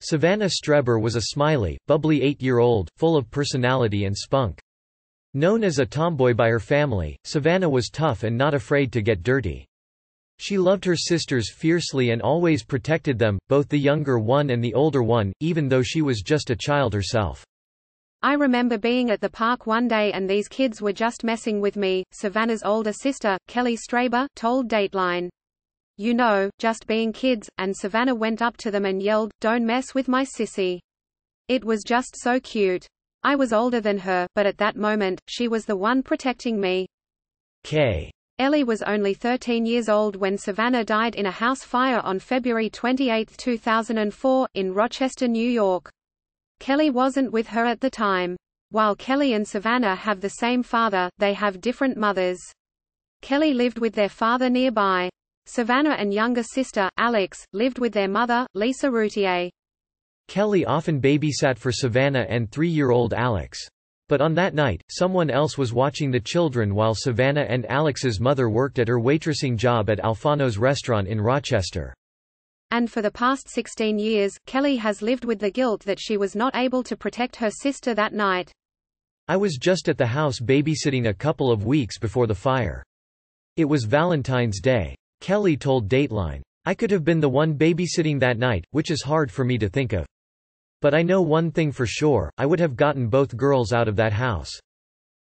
Savannah Streber was a smiley, bubbly 8-year-old, full of personality and spunk. Known as a tomboy by her family, Savannah was tough and not afraid to get dirty. She loved her sisters fiercely and always protected them, both the younger one and the older one, even though she was just a child herself. "I remember being at the park one day and these kids were just messing with me," Savannah's older sister, Kelly Streber, told Dateline. "You know, just being kids," and Savannah went up to them and yelled, "Don't mess with my sissy." It was just so cute. I was older than her, but at that moment, she was the one protecting me. Ellie was only 13 years old when Savannah died in a house fire on February 28, 2004, in Rochester, New York. Kelly wasn't with her at the time. While Kelly and Savannah have the same father, they have different mothers. Kelly lived with their father nearby. Savannah and younger sister, Alex, lived with their mother, Lisa Routier. Kelly often babysat for Savannah and 3-year-old Alex. But on that night, someone else was watching the children while Savannah and Alex's mother worked at her waitressing job at Alfano's restaurant in Rochester. And for the past 16 years, Kelly has lived with the guilt that she was not able to protect her sister that night. "I was just at the house babysitting a couple of weeks before the fire. It was Valentine's Day," Kelly told Dateline. "I could have been the one babysitting that night, which is hard for me to think of. But I know one thing for sure, I would have gotten both girls out of that house.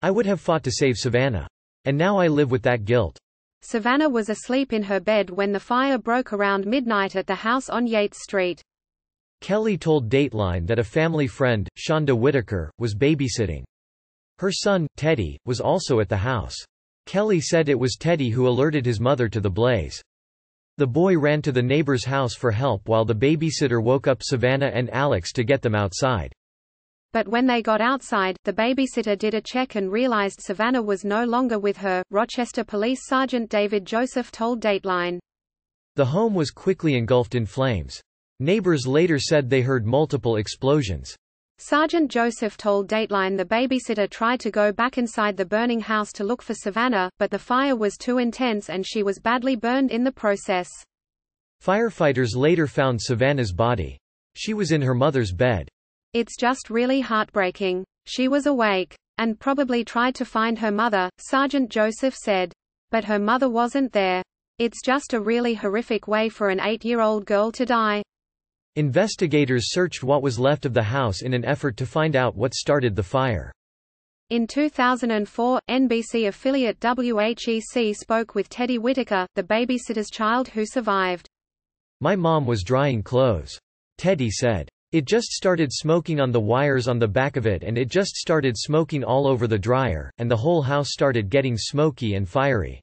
I would have fought to save Savannah. And now I live with that guilt." Savannah was asleep in her bed when the fire broke around midnight at the house on Yates Street. Kelly told Dateline that a family friend, Shonda Whitaker, was babysitting. Her son, Teddy, was also at the house. Kelly said it was Teddy who alerted his mother to the blaze. The boy ran to the neighbor's house for help while the babysitter woke up Savannah and Alex to get them outside. But when they got outside, the babysitter did a check and realized Savannah was no longer with her, Rochester Police Sergeant David Joseph told Dateline. The home was quickly engulfed in flames. Neighbors later said they heard multiple explosions. Sergeant Joseph told Dateline the babysitter tried to go back inside the burning house to look for Savannah, but the fire was too intense and she was badly burned in the process. Firefighters later found Savannah's body. She was in her mother's bed. "It's just really heartbreaking. She was awake. And probably tried to find her mother," Sergeant Joseph said. "But her mother wasn't there. It's just a really horrific way for an 8-year-old girl to die." Investigators searched what was left of the house in an effort to find out what started the fire. In 2004, NBC affiliate WHEC spoke with Teddy Whitaker, the babysitter's child who survived. "My mom was drying clothes," Teddy said. "It just started smoking on the wires on the back of it and it just started smoking all over the dryer, and the whole house started getting smoky and fiery."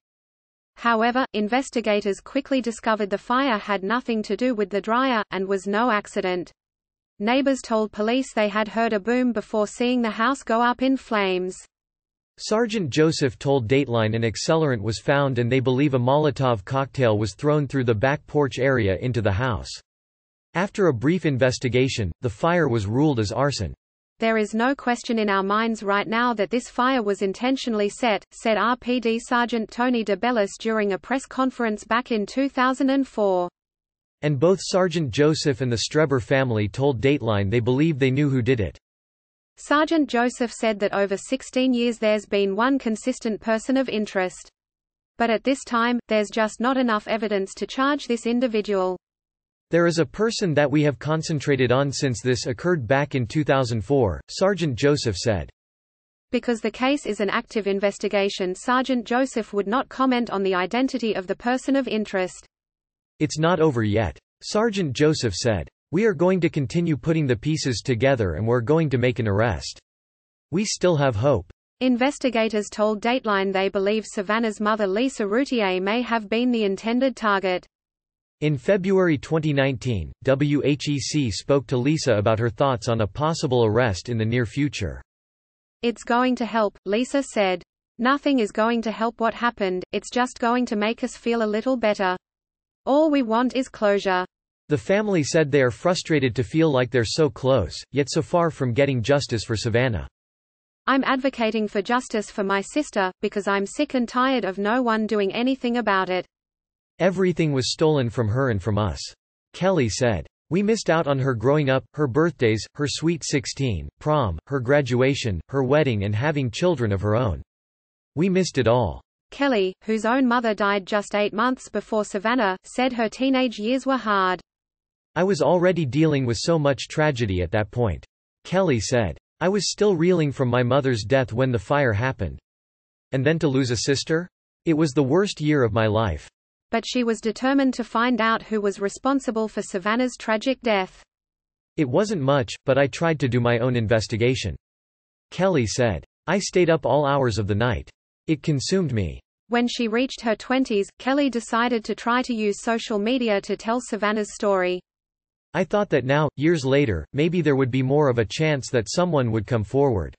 However, investigators quickly discovered the fire had nothing to do with the dryer, and was no accident. Neighbors told police they had heard a boom before seeing the house go up in flames. Sergeant Joseph told Dateline an accelerant was found and they believe a Molotov cocktail was thrown through the back porch area into the house. After a brief investigation, the fire was ruled as arson. "There is no question in our minds right now that this fire was intentionally set," said RPD Sergeant Tony DeBellis during a press conference back in 2004. And both Sergeant Joseph and the Streber family told Dateline they believe they knew who did it. Sergeant Joseph said that over 16 years there's been one consistent person of interest. But at this time, there's just not enough evidence to charge this individual. "There is a person that we have concentrated on since this occurred back in 2004, Sergeant Joseph said. Because the case is an active investigation, Sergeant Joseph would not comment on the identity of the person of interest. "It's not over yet," Sergeant Joseph said. "We are going to continue putting the pieces together and we're going to make an arrest. We still have hope." Investigators told Dateline they believe Savannah's mother Lisa Routier may have been the intended target. In February 2019, WHEC spoke to Lisa about her thoughts on a possible arrest in the near future. "It's going to help," Lisa said. "Nothing is going to help what happened, it's just going to make us feel a little better. All we want is closure." The family said they are frustrated to feel like they're so close, yet so far from getting justice for Savannah. "I'm advocating for justice for my sister, because I'm sick and tired of no one doing anything about it. Everything was stolen from her and from us," Kelly said. We missed out on her growing up, her birthdays, her sweet 16, prom, her graduation, her wedding and having children of her own. We missed it all." Kelly, whose own mother died just 8 months before Savannah, said her teenage years were hard. "I was already dealing with so much tragedy at that point." Kelly said. "I was still reeling from my mother's death when the fire happened. And then to lose a sister? It was the worst year of my life." But she was determined to find out who was responsible for Savannah's tragic death. "It wasn't much, but I tried to do my own investigation." Kelly said. "I stayed up all hours of the night. It consumed me." When she reached her 20s, Kelly decided to try to use social media to tell Savannah's story. "I thought that now, years later, maybe there would be more of a chance that someone would come forward."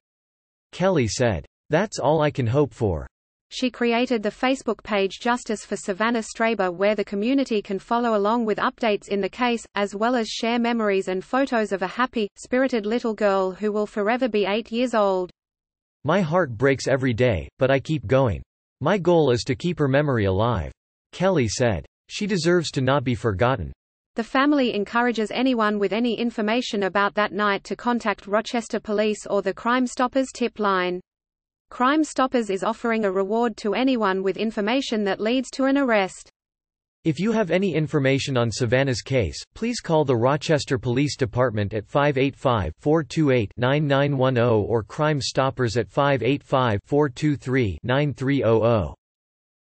Kelly said. "That's all I can hope for." She created the Facebook page Justice for Savannah Streber, where the community can follow along with updates in the case, as well as share memories and photos of a happy, spirited little girl who will forever be 8 years old. "My heart breaks every day, but I keep going. My goal is to keep her memory alive." Kelly said. "She deserves to not be forgotten." The family encourages anyone with any information about that night to contact Rochester Police or the Crime Stoppers tip line. Crime Stoppers is offering a reward to anyone with information that leads to an arrest. If you have any information on Savannah's case, please call the Rochester Police Department at 585-428-9910 or Crime Stoppers at 585-423-9300.